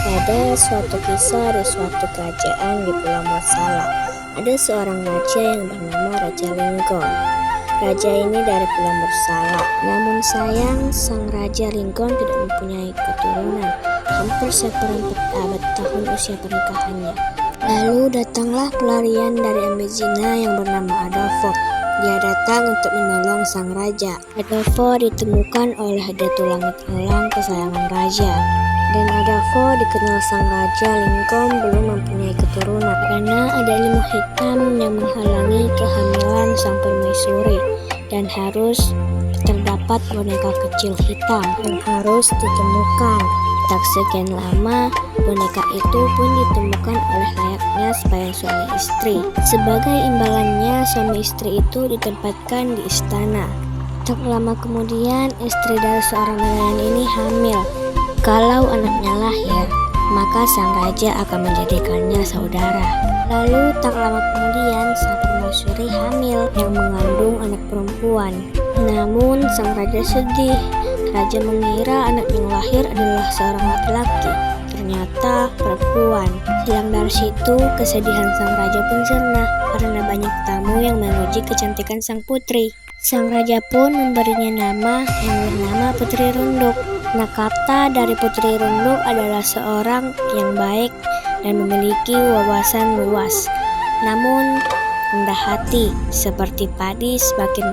Ada suatu kisah di suatu kerajaan di Pulau Marsala. Ada seorang raja yang bernama Raja Linggong. Raja ini dari Pulau Marsala. Namun sayang, sang Raja Linggong tidak mempunyai keturunan. Hampir seperempat abad tahun usia pernikahannya. Lalu datanglah pelarian dari Ambezina yang bernama Adolfo. Dia datang untuk menolong sang raja. Adolfo ditemukan oleh Datu Langit Elang, kesayangan raja. Dan Adolfo dikenal sang Raja Linggong belum mempunyai keturunan karena ada ilmu hitam yang menghalangi kehamilan sang permaisuri, dan harus terdapat boneka kecil hitam yang harus ditemukan. Tak sekian lama, boneka itu pun ditemukan oleh layaknya sepasang suami istri. Sebagai imbalannya, suami istri itu ditempatkan di istana. Tak lama kemudian, istri dari seorang nelayan ini hamil. Kalau anaknya lahir, maka sang raja akan menjadikannya saudara. Lalu tak lama kemudian, sang permaisuri hamil yang mengandung anak perempuan. Namun sang raja sedih. Raja mengira anak yang lahir adalah seorang laki-laki, ternyata perempuan. Hilang dari situ, kesedihan sang raja pun sirna karena banyak tamu yang memuji kecantikan sang putri. Sang raja pun memberinya nama yang bernama Putri Runduk. Nah, kata dari Putri Runduk adalah seorang yang baik dan memiliki wawasan luas, namun rendah hati, seperti padi semakin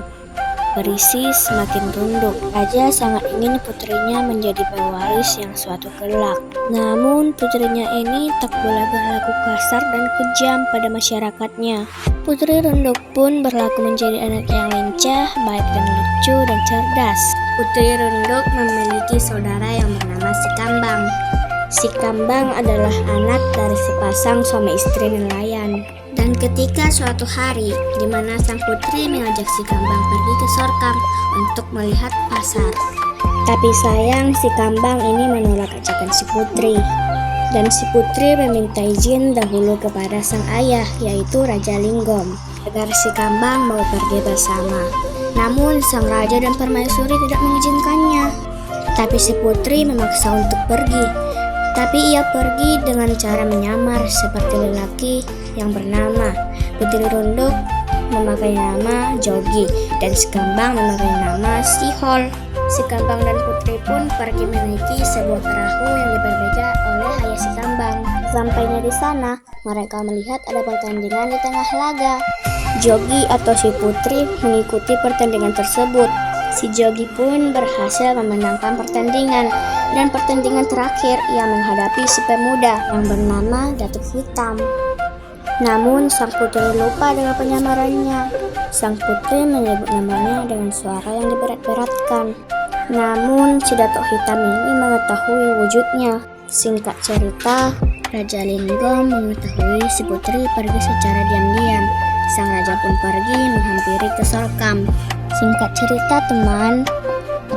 berisi semakin runduk. Raja sangat ingin putrinya menjadi pewaris yang suatu kelak. Namun putrinya ini tak boleh berlaku kasar dan kejam pada masyarakatnya. Putri Runduk pun berlaku menjadi anak yang lincah, baik dan lucu dan cerdas. Putri Runduk memiliki saudara yang bernama Si Kambang. Si Kambang adalah anak dari sepasang suami istri nelayan. Dan ketika suatu hari di mana sang putri mengajak Si Kambang pergi ke Sorkam untuk melihat pasar. Tapi sayang, Si Kambang ini menolak ajakan si putri. Dan si putri meminta izin dahulu kepada sang ayah, yaitu Raja Linggong, agar Si Kambang mau pergi bersama. Namun sang raja dan permaisuri tidak mengizinkannya. Tapi si putri memaksa untuk pergi. Tapi ia pergi dengan cara menyamar seperti lelaki yang bernama Putri Runduk memakai nama Jogi, dan Si Kambang memakai nama Sihol. Si Kambang dan putri pun pergi menaiki sebuah perahu yang diperbaiki oleh ayah Si Kambang. Sampainya di sana, mereka melihat ada pertandingan di tengah laga. Jogi atau si putri mengikuti pertandingan tersebut. Si Jogi pun berhasil memenangkan pertandingan, dan pertandingan terakhir ia menghadapi si pemuda yang bernama Datuk Hitam. Namun sang putri lupa dengan penyamarannya. Sang putri menyebut namanya dengan suara yang diberat-beratkan. Namun si Datuk Hitam ini mengetahui wujudnya. Singkat cerita, Raja Linggong mengetahui si putri pergi secara diam-diam. Sang raja pun pergi menghampiri ke Sorkam. Singkat cerita teman,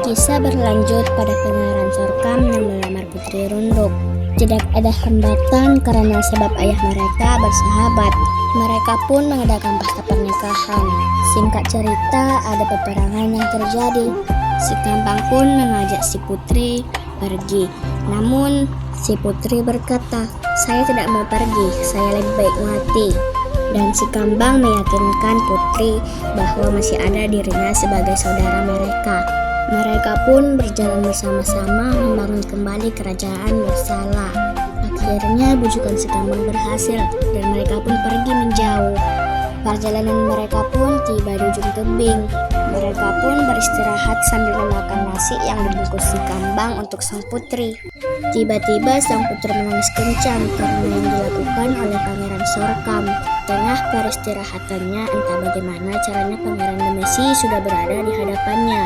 kisah berlanjut pada Pangeran Sorkam yang melamar Putri Runduk. Tidak ada hambatan karena sebab ayah mereka bersahabat. Mereka pun mengadakan pesta pernikahan. Singkat cerita, ada peperangan yang terjadi. Si Kambang pun mengajak si putri pergi. Namun si putri berkata, "Saya tidak mau pergi, saya lebih baik mati." Dan si Kambang meyakinkan putri bahwa masih ada dirinya sebagai saudara mereka. Mereka pun berjalan bersama-sama membangun kembali kerajaan Marsala. Akhirnya bujukan Si Kambang berhasil dan mereka pun pergi menjauh. Perjalanan mereka pun tiba di ujung tebing. Mereka pun beristirahat sambil memakan nasi yang dibungkus Si Kambang untuk sang putri. Tiba-tiba sang putri menangis kencang karena yang dilakukan oleh Pangeran Sorkam. Tengah peristirahatannya, entah bagaimana caranya Pangeran Demesi sudah berada di hadapannya.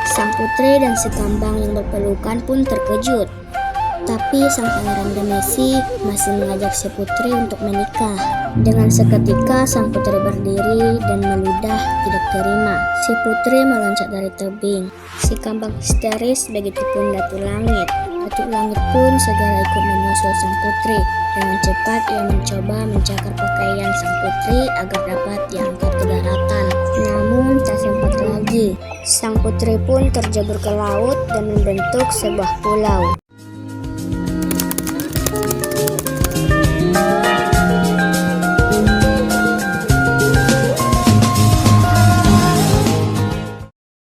Sang putri dan Si Kambang yang berpelukan pun terkejut. Tapi sang Pangeran Demesi masih mengajak si putri untuk menikah. Dengan seketika sang putri berdiri dan meludah tidak terima. Si putri meloncat dari tebing. Si Kambang histeris, begitupun Datu Langit. Datu Langit pun segera ikut menyusul sang putri. Dengan cepat ia mencoba mencakar pakaian sang putri agar dapat diangkat ke daratan. Namun tak sempat lagi. Sang putri pun terjebur ke laut dan membentuk sebuah pulau.